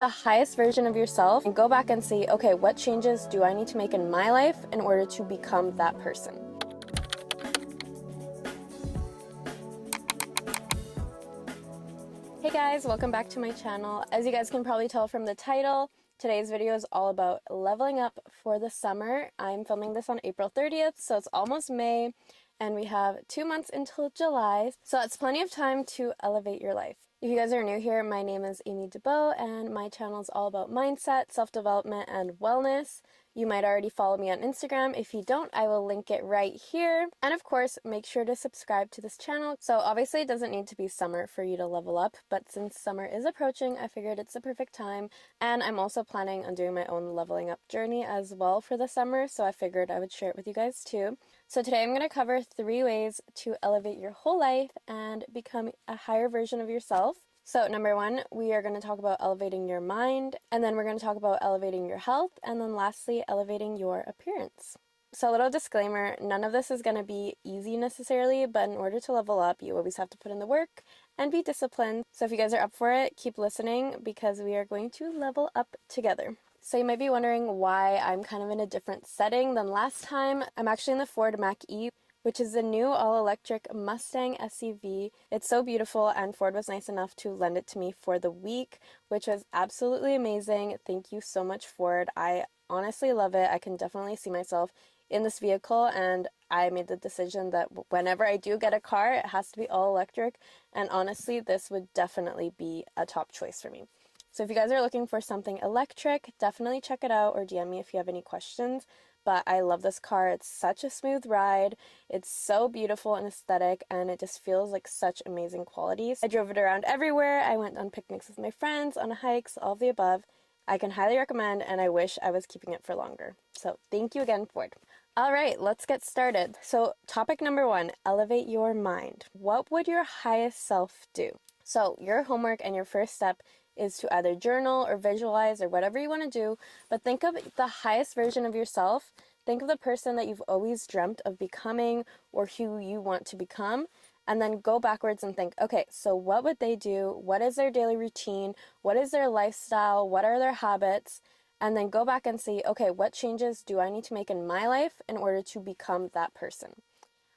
The highest version of yourself and go back and see, okay, what changes do I need to make in my life in order to become that person? Hey guys, welcome back to my channel. As you guys can probably tell from the title, today's video is all about leveling up for the summer. I'm filming this on April 30th, so it's almost May, and we have 2 months until July, so that's plenty of time to elevate your life. If you guys are new here, my name is Dubeau, and my channel is all about mindset, self-development, and wellness. You might already follow me on Instagram. If you don't, I will link it right here. And of course, make sure to subscribe to this channel. So obviously it doesn't need to be summer for you to level up, but since summer is approaching, I figured it's the perfect time. And I'm also planning on doing my own leveling up journey as well for the summer, so I figured I would share it with you guys too. So today I'm going to cover 3 ways to elevate your whole life and become a higher version of yourself. So number 1, we are going to talk about elevating your mind, and then we're going to talk about elevating your health, and then lastly, elevating your appearance. So a little disclaimer, none of this is going to be easy necessarily, but in order to level up, you always have to put in the work and be disciplined. So if you guys are up for it, keep listening because we are going to level up together. So you might be wondering why I'm kind of in a different setting than last time. I'm actually in the Ford Mach E, which is the new all-electric Mustang SUV. It's so beautiful, and Ford was nice enough to lend it to me for the week, which was absolutely amazing. Thank you so much, Ford. I honestly love it. I can definitely see myself in this vehicle, and I made the decision that whenever I do get a car, it has to be all-electric, and honestly, this would definitely be a top choice for me. So if you guys are looking for something electric, definitely check it out or DM me if you have any questions. But I love this car. It's such a smooth ride. It's so beautiful and aesthetic, and it just feels like such amazing qualities. I drove it around everywhere. I went on picnics with my friends, on hikes, all of the above. I can highly recommend, and I wish I was keeping it for longer. So thank you again, Ford. All right, let's get started. So topic number 1, elevate your mind. What would your highest self do? So your homework and your first step is to either journal or visualize or whatever you want to do, but think of the highest version of yourself. Think of the person that you've always dreamt of becoming or who you want to become, and then go backwards and think, okay, so what would they do? What is their daily routine? What is their lifestyle? What are their habits? And then go back and see, okay, what changes do I need to make in my life in order to become that person?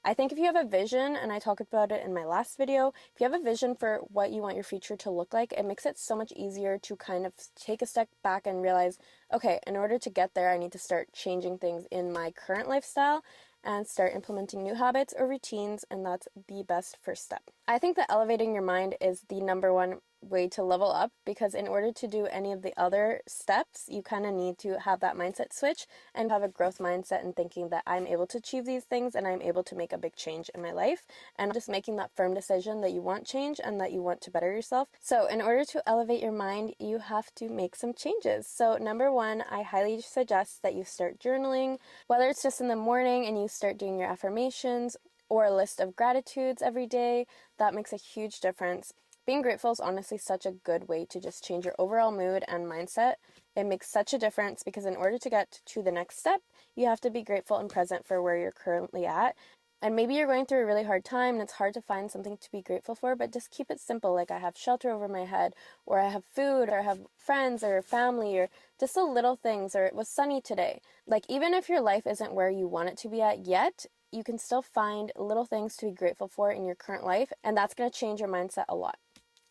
I think if you have a vision, and I talked about it in my last video, if you have a vision for what you want your future to look like, it makes it so much easier to kind of take a step back and realize, okay, in order to get there, I need to start changing things in my current lifestyle and start implementing new habits or routines, and that's the best first step. I think that elevating your mind is the number 1 way to level up, because in order to do any of the other steps, you kind of need to have that mindset switch and have a growth mindset and thinking that I'm able to achieve these things and I'm able to make a big change in my life, and just making that firm decision that you want change and that you want to better yourself. So in order to elevate your mind, you have to make some changes. So number 1, I highly suggest that you start journaling, whether it's just in the morning and you start doing your affirmations or a list of gratitudes every day. That makes a huge difference. Being grateful is honestly such a good way to just change your overall mood and mindset. It makes such a difference because in order to get to the next step, you have to be grateful and present for where you're currently at. And maybe you're going through a really hard time and it's hard to find something to be grateful for, but just keep it simple. Like I have shelter over my head, or I have food, or I have friends or family, or just the little things, or it was sunny today. Like even if your life isn't where you want it to be at yet, you can still find little things to be grateful for in your current life, and that's going to change your mindset a lot.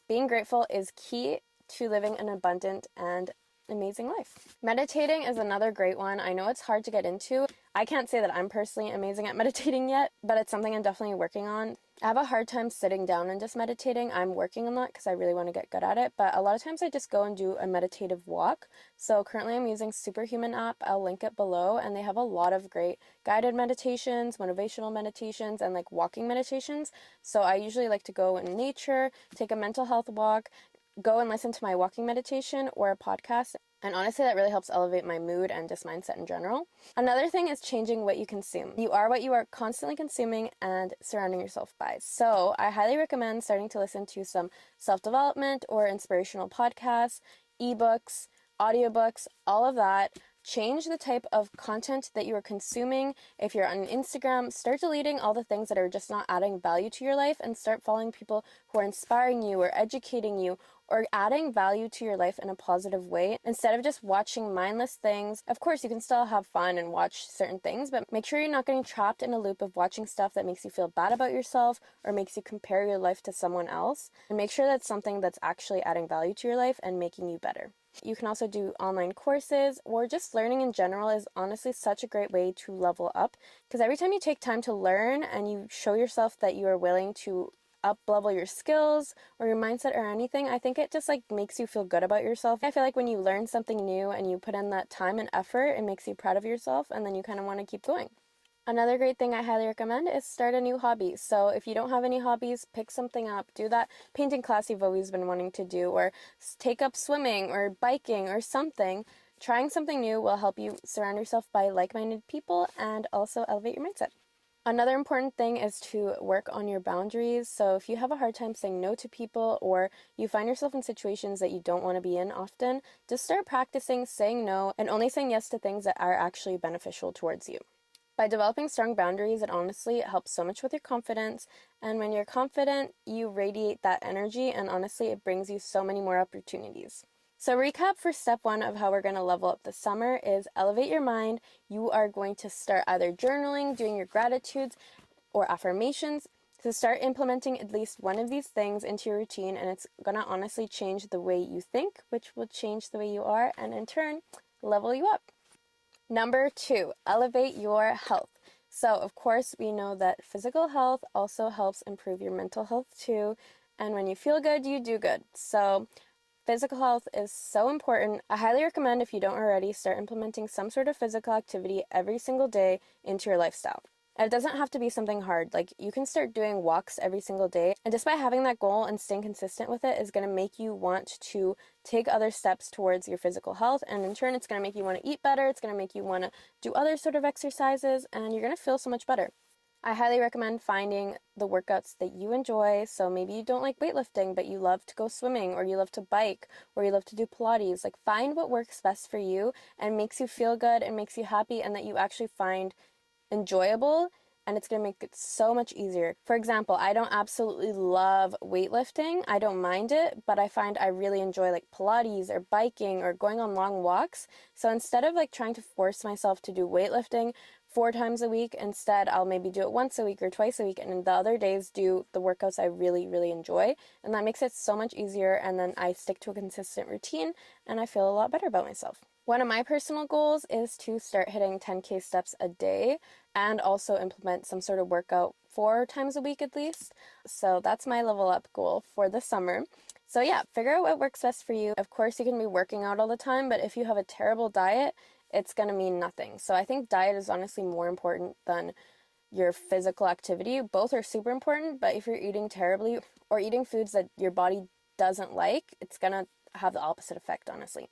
Being grateful is key to living an abundant and amazing life. Meditating is another great one. I know it's hard to get into. I can't say that I'm personally amazing at meditating yet, but it's something I'm definitely working on. I have a hard time sitting down and just meditating. I'm working on that because I really want to get good at it, but a lot of times I just go and do a meditative walk. So currently I'm using Superhuman app. I'll link it below, and they have a lot of great guided meditations, motivational meditations, and like walking meditations. So I usually like to go in nature, take a mental health walk, go and listen to my walking meditation or a podcast. And honestly, that really helps elevate my mood and just mindset in general. Another thing is changing what you consume. You are what you are constantly consuming and surrounding yourself by. So I highly recommend starting to listen to some self-development or inspirational podcasts, ebooks, audiobooks, all of that. Change the type of content that you are consuming. If you're on Instagram, start deleting all the things that are just not adding value to your life and start following people who are inspiring you or educating you or adding value to your life in a positive way instead of just watching mindless things. Of course, you can still have fun and watch certain things, but make sure you're not getting trapped in a loop of watching stuff that makes you feel bad about yourself or makes you compare your life to someone else. And make sure that's something that's actually adding value to your life and making you better. You can also do online courses, or just learning in general is honestly such a great way to level up, because every time you take time to learn and you show yourself that you are willing to up level your skills or your mindset or anything, I think it just like makes you feel good about yourself. I feel like when you learn something new and you put in that time and effort, it makes you proud of yourself, and then you kind of want to keep going. Another great thing I highly recommend is start a new hobby. So if you don't have any hobbies, pick something up. Do that painting class you've always been wanting to do, or take up swimming or biking or something. Trying something new will help you surround yourself by like-minded people and also elevate your mindset. Another important thing is to work on your boundaries. So if you have a hard time saying no to people, or you find yourself in situations that you don't want to be in often, just start practicing saying no and only saying yes to things that are actually beneficial towards you. By developing strong boundaries, it honestly helps so much with your confidence. And when you're confident, you radiate that energy, and honestly, it brings you so many more opportunities. So recap for step 1 of how we're going to level up this summer is elevate your mind. You are going to start either journaling, doing your gratitudes, or affirmations. To start implementing at least one of these things into your routine, and it's going to honestly change the way you think, which will change the way you are, and in turn, level you up. Number 2, elevate your health. So, of course, we know that physical health also helps improve your mental health too. And when you feel good, you do good. So, physical health is so important. I highly recommend, if you don't already, start implementing some sort of physical activity every single day into your lifestyle. And it doesn't have to be something hard. Like, you can start doing walks every single day. And just by having that goal and staying consistent with it is going to make you want to take other steps towards your physical health. And in turn, it's going to make you want to eat better. It's going to make you want to do other sort of exercises. And you're going to feel so much better. I highly recommend finding the workouts that you enjoy. So maybe you don't like weightlifting, but you love to go swimming, or you love to bike, or you love to do Pilates. Like, find what works best for you and makes you feel good and makes you happy, and that you actually find enjoyable, and it's going to make it so much easier. For example, I don't absolutely love weightlifting. I don't mind it, but I find I really enjoy like Pilates or biking or going on long walks. So instead of like trying to force myself to do weightlifting 4 times a week, instead I'll maybe do it once a week or twice a week, and in the other days do the workouts I really, really enjoy. And that makes it so much easier, and then I stick to a consistent routine and I feel a lot better about myself. One of my personal goals is to start hitting 10K steps a day and also implement some sort of workout 4 times a week at least. So that's my level up goal for the summer. So yeah, figure out what works best for you. Of course, you can be working out all the time, but if you have a terrible diet, it's going to mean nothing. So I think diet is honestly more important than your physical activity. Both are super important, but if you're eating terribly or eating foods that your body doesn't like, it's going to have the opposite effect, honestly.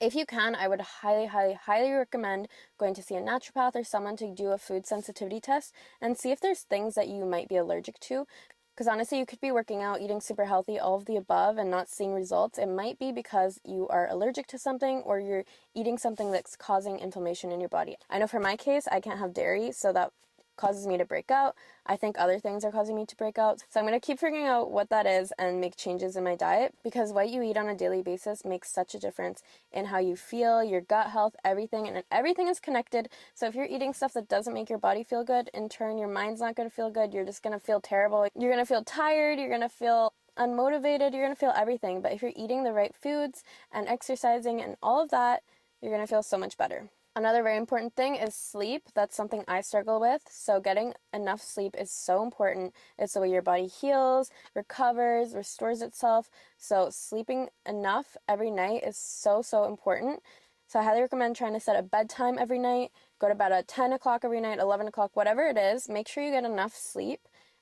If you can, I would highly, highly, highly recommend going to see a naturopath or someone to do a food sensitivity test and see if there's things that you might be allergic to. Because honestly, you could be working out, eating super healthy, all of the above, and not seeing results. It might be because you are allergic to something, or you're eating something that's causing inflammation in your body. I know for my case, I can't have dairy, so that causes me to break out. I think other things are causing me to break out. So I'm going to keep figuring out what that is and make changes in my diet, because what you eat on a daily basis makes such a difference in how you feel, your gut health, everything, and everything is connected. So if you're eating stuff that doesn't make your body feel good, in turn, your mind's not going to feel good. You're just going to feel terrible. You're going to feel tired. You're going to feel unmotivated. You're going to feel everything. But if you're eating the right foods and exercising and all of that, you're going to feel so much better. Another very important thing is sleep. That's something I struggle with. So getting enough sleep is so important. It's the way your body heals, recovers, restores itself. So sleeping enough every night is so, so important. So I highly recommend trying to set a bedtime every night. Go to bed at 10 o'clock every night, 11 o'clock, whatever it is. Make sure you get enough sleep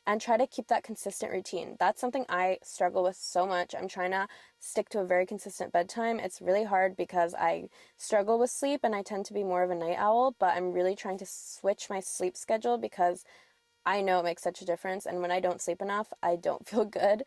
and try to keep that consistent routine. That's something I struggle with so much. I'm trying to stick to a very consistent bedtime. It's really hard because I struggle with sleep and I tend to be more of a night owl, but I'm really trying to switch my sleep schedule because I know it makes such a difference. And when I don't sleep enough, I don't feel good.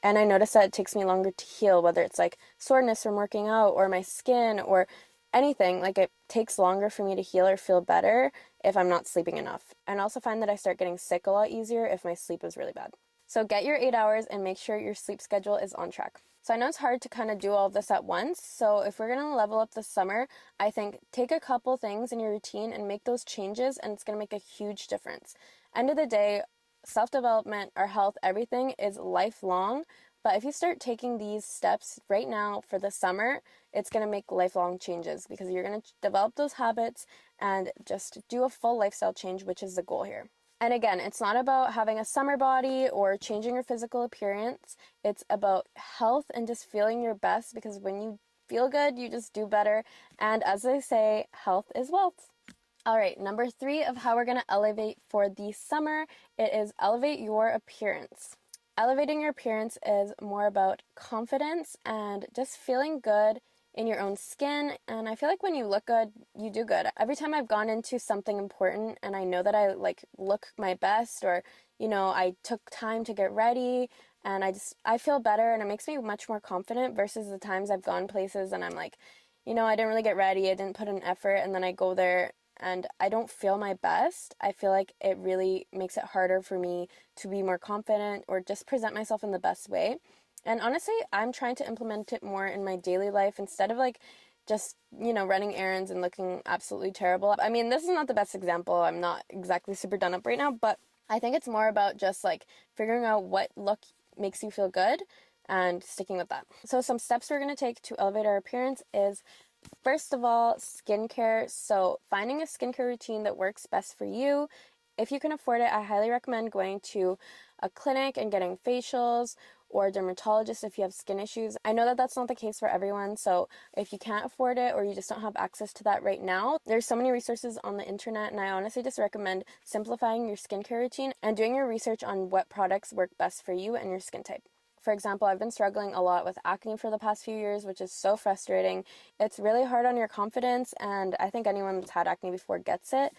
And I notice that it takes me longer to heal, whether it's like soreness from working out or my skin or anything. Like, it takes longer for me to heal or feel better if I'm not sleeping enough. And I also find that I start getting sick a lot easier if my sleep is really bad. So get your 8 hours and make sure your sleep schedule is on track. So I know it's hard to kind of do all of this at once. So if we're going to level up this summer, I think take a couple things in your routine and make those changes, and it's going to make a huge difference. End of the day, self-development, our health, everything is lifelong. But if you start taking these steps right now for the summer, it's going to make lifelong changes because you're going to develop those habits and just do a full lifestyle change, which is the goal here. And again, it's not about having a summer body or changing your physical appearance. It's about health and just feeling your best, because when you feel good, you just do better. And as they say, health is wealth. All right, number 3 of how we're going to elevate for the summer, it is elevate your appearance. Elevating your appearance is more about confidence and just feeling good in your own skin. And I feel like when you look good, you do good. Every time I've gone into something important and I know that I look my best, or I took time to get ready, and I feel better, and it makes me much more confident versus the times I've gone places and I'm like, I didn't really get ready, I didn't put in effort, and then I go there and I don't feel my best. I feel like it really makes it harder for me to be more confident or just present myself in the best way. And honestly, I'm trying to implement it more in my daily life instead of just, running errands and looking absolutely terrible. I mean, this is not the best example. I'm not exactly super done up right now, but I think it's more about just figuring out what look makes you feel good and sticking with that. So some steps we're going to take to elevate our appearance is, first of all, skincare. So finding a skincare routine that works best for you. If you can afford it, I highly recommend going to a clinic and getting facials, or a dermatologist if you have skin issues. I know that that's not the case for everyone, so if you can't afford it or you just don't have access to that right now, there's so many resources on the internet, and I honestly just recommend simplifying your skincare routine and doing your research on what products work best for you and your skin type. For example, I've been struggling a lot with acne for the past few years, which is so frustrating. It's really hard on your confidence, and I think anyone that's had acne before gets it.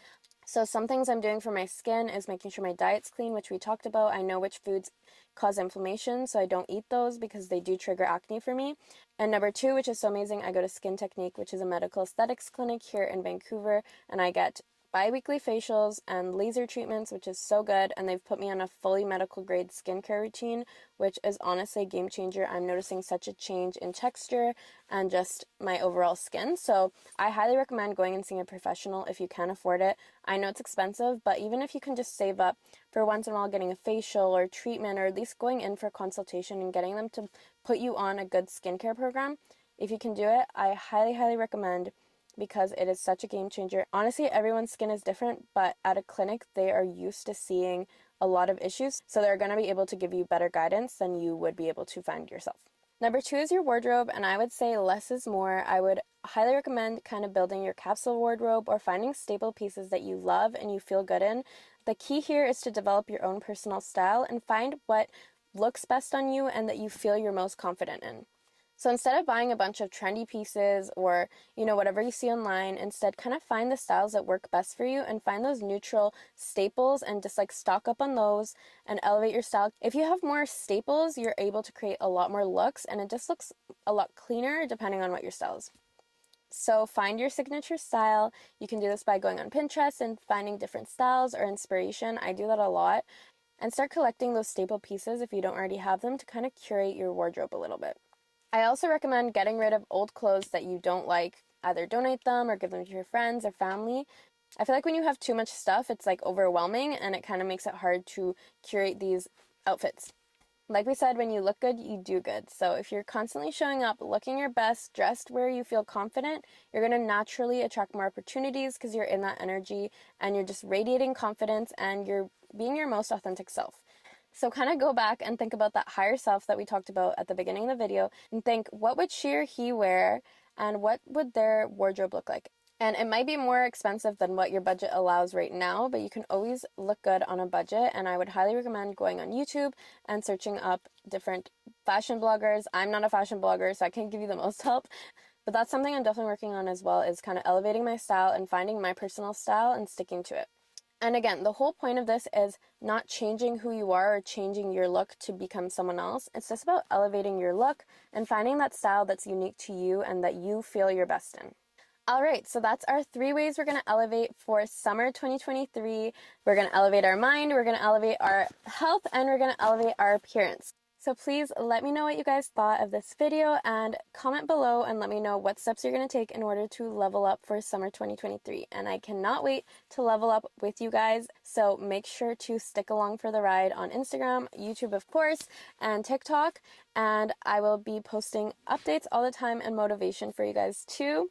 So some things I'm doing for my skin is making sure my diet's clean, which we talked about. I know which foods cause inflammation, so I don't eat those because they do trigger acne for me. And number 2, which is so amazing, I go to SkinTechnique, which is a medical aesthetics clinic here in Vancouver, and I get bi-weekly facials and laser treatments, which is so good, and they've put me on a fully medical grade skincare routine, which is honestly a game changer. I'm noticing such a change in texture and just my overall skin. So I highly recommend going and seeing a professional if you can afford it. I know it's expensive, but even if you can just save up for once in a while getting a facial or treatment, or at least going in for a consultation and getting them to put you on a good skincare program, if you can do it, I highly, highly recommend, because it is such a game changer. Honestly, everyone's skin is different, but at a clinic, they are used to seeing a lot of issues, so they're going to be able to give you better guidance than you would be able to find yourself. Number 2 is your wardrobe, and I would say less is more. I would highly recommend kind of building your capsule wardrobe or finding staple pieces that you love and you feel good in. The key here is to develop your own personal style and find what looks best on you and that you feel you're most confident in. So instead of buying a bunch of trendy pieces or, whatever you see online, instead kind of find the styles that work best for you and find those neutral staples and just stock up on those and elevate your style. If you have more staples, you're able to create a lot more looks, and it just looks a lot cleaner depending on what your style is. So find your signature style. You can do this by going on Pinterest and finding different styles or inspiration. I do that a lot. And start collecting those staple pieces if you don't already have them to kind of curate your wardrobe a little bit. I also recommend getting rid of old clothes that you don't like. Either donate them or give them to your friends or family. I feel like when you have too much stuff, it's overwhelming, and it kind of makes it hard to curate these outfits. Like we said, when you look good, you do good. So if you're constantly showing up, looking your best, dressed where you feel confident, you're going to naturally attract more opportunities because you're in that energy and you're just radiating confidence and you're being your most authentic self. So kind of go back and think about that higher self that we talked about at the beginning of the video and think, what would she or he wear and what would their wardrobe look like? And it might be more expensive than what your budget allows right now, but you can always look good on a budget. And I would highly recommend going on YouTube and searching up different fashion bloggers. I'm not a fashion blogger, so I can't give you the most help, but that's something I'm definitely working on as well, is kind of elevating my style and finding my personal style and sticking to it. And again, the whole point of this is not changing who you are or changing your look to become someone else. It's just about elevating your look and finding that style that's unique to you and that you feel your best in. All right, so that's our 3 ways we're going to elevate for summer 2023. We're going to elevate our mind, we're going to elevate our health, and we're going to elevate our appearance. So please let me know what you guys thought of this video and comment below and let me know what steps you're going to take in order to level up for summer 2023. And I cannot wait to level up with you guys. So make sure to stick along for the ride on Instagram, YouTube, of course, and TikTok. And I will be posting updates all the time and motivation for you guys too.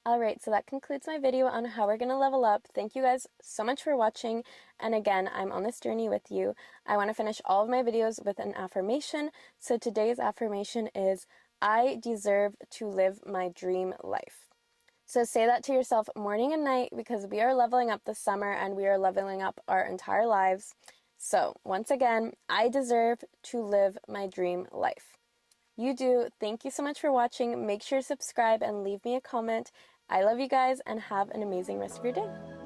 Alright, so that concludes my video on how we're going to level up. Thank you guys so much for watching, and again, I'm on this journey with you. I want to finish all of my videos with an affirmation, so today's affirmation is, I deserve to live my dream life. So say that to yourself morning and night because we are leveling up this summer and we are leveling up our entire lives. So once again, I deserve to live my dream life. You do. Thank you so much for watching. Make sure to subscribe and leave me a comment. I love you guys and have an amazing rest of your day.